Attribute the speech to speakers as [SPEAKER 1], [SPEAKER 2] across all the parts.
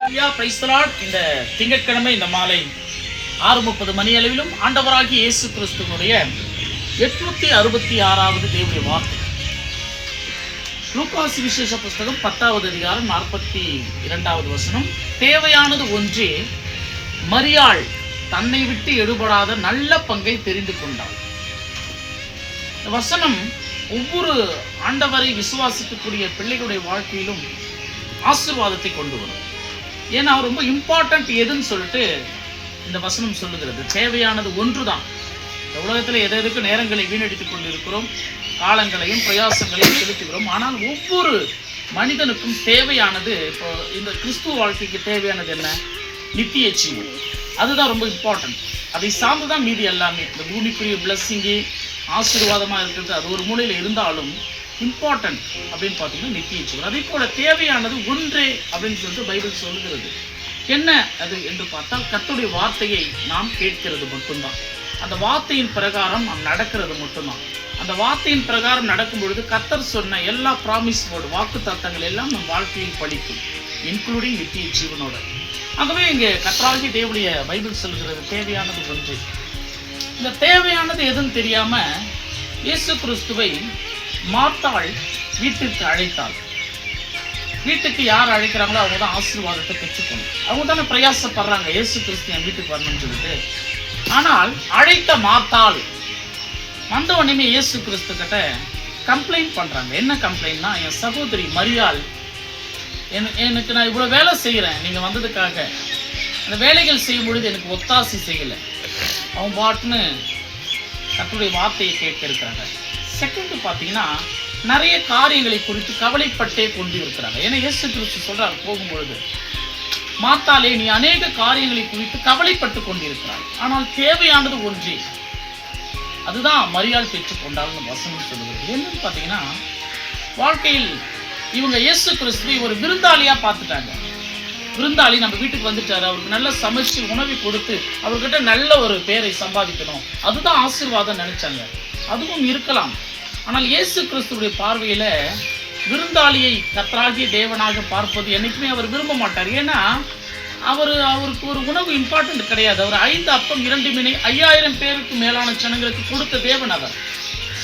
[SPEAKER 1] இந்த திங்கட்கிழமை இந்த மாலை 6:30 மணி அளவிலும் ஆண்டவராகிய இயேசு கிறிஸ்துவனுடைய 866வது தேவனுடைய வார்த்தை. லூக்கா சுவிசேஷ புஸ்தகம் 10வது அதிகாரம் 42வது வசனம். தேவையானது ஒன்றே, மரியாள் தன்னை விட்டு எடுபடாத நல்ல பங்கை தெரிந்து கொண்டாள். இந்த வசனம் ஒவ்வொரு ஆண்டவரை விசுவாசிக்கக்கூடிய பிள்ளைகளுடைய வாழ்க்கையிலும் ஆசீர்வாதத்தை கொண்டு வரும். ஏன்னா ரொம்ப இம்பார்ட்டன்ட் எதுன்னு சொல்லிட்டு இந்த வசனம் சொல்லுகிறது. தேவையானது ஒன்றுதான். இந்த உலகத்தில் எதற்கு நேரங்களை வீணடித்துக் கொண்டிருக்கிறோம், காலங்களையும் பிரயாசங்களையும் செலுத்துகிறோம். ஆனால் ஒவ்வொரு மனிதனுக்கும் தேவையானது, இப்போ இந்த கிறிஸ்துவ வாழ்க்கைக்கு தேவையானது என்ன? நித்திய ஜீவன். அதுதான் ரொம்ப இம்பார்ட்டன்ட். அதை சார்ந்துதான் மீதி எல்லாமே. இந்த பூமிக்குரிய பிளஸ்ஸிங்கு ஆசீர்வாதமாக இருக்கிறது அது ஒரு மூலையில் இருந்தாலும் இம்பார்ட்டன்ட் அப்படின்னு பார்த்தீங்கன்னா நித்திய ஜீவன். அதே போல தேவையானது ஒன்றே அப்படின்னு சொல்லிட்டு பைபிள் சொல்லுகிறது. என்ன அது என்று பார்த்தால், கர்த்தருடைய வார்த்தையை நாம் கேட்கிறது மட்டும்தான். அந்த வார்த்தையின் பிரகாரம் நாம் நடக்கிறது மட்டும்தான். அந்த வார்த்தையின் பிரகாரம் நடக்கும் பொழுது கர்த்தர் சொன்ன எல்லா ப்ராமிஸ் வேர்டு, வாக்கு தத்தங்கள் எல்லாம் நம் வாழ்க்கையில் பலிக்கும், இன்க்ளூடிங் நித்திய ஜீவனோட. ஆகவே இங்கே கர்த்தராகிய தேவனுடைய பைபிள் சொல்கிறது தேவையானது ஒன்று. இந்த தேவையானது எதுன்னு தெரியாம இயேசு கிறிஸ்துவை மார்த்தாள் வீட்டுக்கு அழைத்தாள். வீட்டுக்கு யார் அழைக்கிறாங்களோ அவங்க தான் ஆசீர்வாதத்தை பெற்றுக்கணும். அவங்க தானே பிரயாசப்படுறாங்க இயேசு கிறிஸ்து என் வீட்டுக்கு வரணும்னு சொல்லிட்டு. ஆனால் அழைத்த மார்த்தாள் வந்த உடனே இயேசு கிறிஸ்து கிட்ட கம்ப்ளைண்ட் பண்றாங்க. என்ன கம்ப்ளைண்ட்னா, என் சகோதரி மரியாள் எனக்கு நான் இவ்வளவு வேலை செய்யறேன் நீங்க வந்ததுக்காக, அந்த வேலைகள் செய்யும் பொழுது எனக்கு ஒத்தாசி செய்யல, அவங்க பாட்டுன்னு கர்த்தருடைய வார்த்தையை கேட்க இருக்கிறாங்க. செகண்ட் பார்த்தீங்கன்னா, நிறைய காரியங்களை குறித்து கவலைப்பட்டே கொண்டு இருக்கிறாங்க. ஏன்னா இயேசு கிறிஸ்து சொல்றாரு போகும்பொழுது, மார்த்தாளே நீ அநேக காரியங்களை குறித்து கவலைப்பட்டு கொண்டிருக்கிறாய், ஆனால் தேவையானது ஒன்றே, அதுதான் மரியாள் பெற்றுக்கொண்டாள்னு வசனம் சொல்லுகிறது. என்னன்னு பார்த்தீங்கன்னா, வாழ்க்கையில் இவங்க இயேசு கிறிஸ்துவை ஒரு விருந்தாளியா பார்த்துட்டாங்க. விருந்தாளி நம்ம வீட்டுக்கு வந்துட்டாரு, அவருக்கு நல்ல சமைச்சு உணவை கொடுத்து அவர்கிட்ட நல்ல ஒரு பேரை சம்பாதிக்கணும், அதுதான் ஆசீர்வாதம் நினைச்சாங்க. அதுவும் இருக்கலாம். ஆனால் இயேசு கிறிஸ்துடைய பார்வையில விருந்தாளியை கர்த்தராகிய தேவனாக பார்ப்பது என்னைக்குமே அவர் விரும்ப மாட்டார். ஏன்னா அவருக்கு ஒரு உணவு இம்பார்ட்டன்ட் கிடையாது. அவர் 5 அப்பம் 2 மீனை 5000 பேருக்கு மேலான ஜனங்களுக்கு கொடுத்த தேவன். அவர்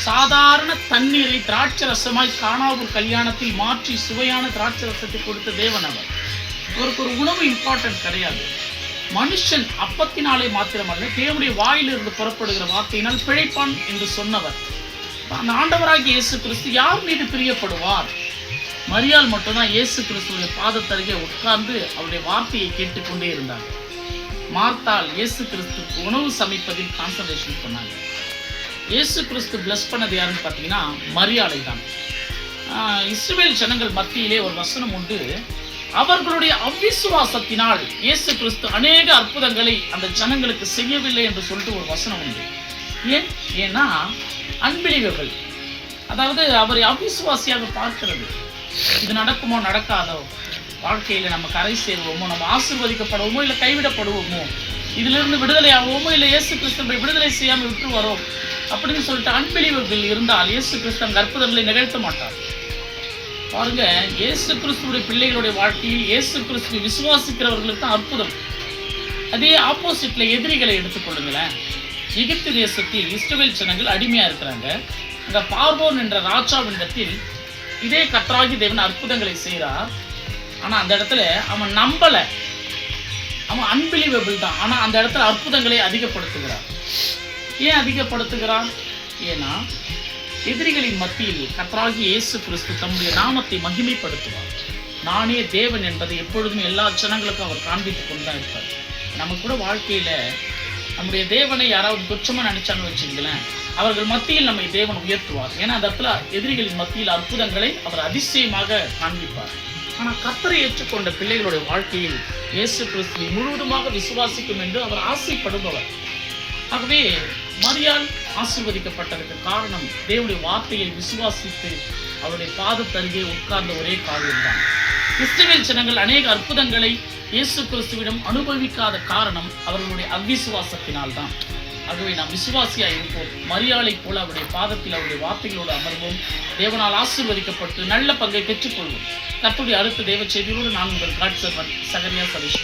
[SPEAKER 1] சாதாரண தண்ணீரை திராட்சை ரசமாய் கானாவூர் கல்யாணத்தில் மாற்றி சுவையான திராட்சை ரசத்தை கொடுத்த தேவன். அவருக்கு ஒரு உணவு இம்பார்ட்டன்ட் கிடையாது. மனுஷன் அப்பத்தினாலே மாத்திரமல்ல, தேவனுடைய வாயிலிருந்து புறப்படுகிற வார்த்தையினால் பிழைப்பான் என்று சொன்னவர். அந்த ஆண்டவராகிய இயேசு கிறிஸ்து யார் மீது பிரியப்படுவார்? மரியாள் மட்டும்தான் இயேசு கிறிஸ்துடைய பாதத்தருகே உட்கார்ந்து அவருடைய வார்த்தையை கேட்டுக்கொண்டே இருந்தாங்க. மார்த்தாள் இயேசு கிறிஸ்துக்கு உணவு சமைப்பதில் கான்சன்ட்ரேஷன் பண்ணாங்க. இயேசு கிறிஸ்து பிளஸ் பண்ணது யாருன்னு பார்த்தீங்கன்னா மரியாளை தான். இஸ்ரவேல் ஜனங்கள் மத்தியிலே ஒரு வசனம் உண்டு, அவர்களுடைய அவிசுவாசத்தினால் இயேசு கிறிஸ்து அநேக அற்புதங்களை அந்த ஜனங்களுக்கு செய்யவில்லை என்று சொல்லிட்டு ஒரு வசனம் உண்டு. ஏன்னா அன்பிலீவபிள், அதாவது அவரை அவிசுவாசியாக பார்க்கிறது. இது நடக்குமோ நடக்காதோ, வாழ்க்கையில நம்ம கரை சேருவோமோ, நம்ம ஆசீர்வதிக்கப்படுவோமோ இல்லை கைவிடப்படுவோமோ, இதுல இருந்து விடுதலை ஆகுவோமோ இல்லை இயேசு கிறிஸ்துவை விடுதலை செய்யாமல் விட்டு வரோம் அப்படின்னு சொல்லிட்டு அன்பிலீவபிள் இருந்தால் இயேசு கிறிஸ்து அந்த அற்புதங்களை நிகழ்த்த மாட்டார். பாருங்க, இயேசு கிறிஸ்துடைய பிள்ளைகளுடைய வாழ்க்கையில் இயேசு கிறிஸ்துவை விசுவாசிக்கிறவர்களுக்கு தான் அற்புதம். அதே ஆப்போசிட்ல எதிரிகளை எடுத்துக்கொள்ளுங்களேன். எகிப்து தேசத்தில் இஸ்ரவேல் ஜனங்கள் அடிமையா இருக்கிறாங்க. அங்க பார்வோன் என்ற ராஜாவினிடத்தில் இதே கர்த்தராகிய தேவன் அற்புதங்களை செய்கிறார். ஆனா அந்த இடத்துல அவன் நம்பல, அவன் அன்பிலீவபிள் தான். ஆனா அந்த இடத்துல அற்புதங்களை அதிகப்படுத்துகிறார். ஏன் அதிகப்படுத்துகிறார்? ஏன்னா எதிரிகளின் மத்தியில் கர்த்தராகிய இயேசு கிறிஸ்து தம்முடைய நாமத்தை மகிமைப்படுத்துவார். நானே தேவன் என்பதை எப்பொழுதுமே எல்லா ஜனங்களுக்கும் அவர் காண்பித்துக் கொண்டுதான் இருப்பார். நம்ம கூட வாழ்க்கையில நம்முடைய தேவனை யாராவது துச்சமா நினைச்சான்னு வச்சுங்களேன், அவர்கள் மத்தியில் நம்மை தேவன் உயர்த்துவார். ஏன்னா அந்த இடத்துல எதிரிகளின் மத்தியில் அற்புதங்களை அவர் அதிசயமாக காண்பிப்பார். ஆனா கர்த்தரை ஏற்றுக்கொண்ட பிள்ளைகளுடைய வாழ்க்கையில் இயேசு கிறிஸ்துவை முழுவதுமாக விசுவாசிக்கும் என்று அவர் ஆசைப்படுபவர். ஆகவே மரியாள் ஆசீர்வதிக்கப்பட்டதற்கு காரணம் தேவனுடைய வார்த்தையை விசுவாசித்து அவருடைய பாதத்தருகே உட்கார்ந்த ஒரே காரியம்தான். இஸ்ரவேல் ஜனங்கள் அநேக அற்புதங்களை இயேசு கிறிஸ்துவிடம் அனுபவிக்காத காரணம் அவர்களுடைய அவிசுவாசத்தினால் தான். ஆகவே நாம் விசுவாசியா இருப்போம். மரியாளை போல அவருடைய பாதத்தில் அவருடைய வார்த்தைகளோடு அமர்வோம். தேவனால் ஆசீர்வதிக்கப்பட்டு நல்ல பங்கை பெற்றுக்கொள்வோம். கர்த்தருடைய அடுத்த தேவ செய்தியோடு நான் உங்கள் காட் சர்வன் சகரியா சதீஷ்.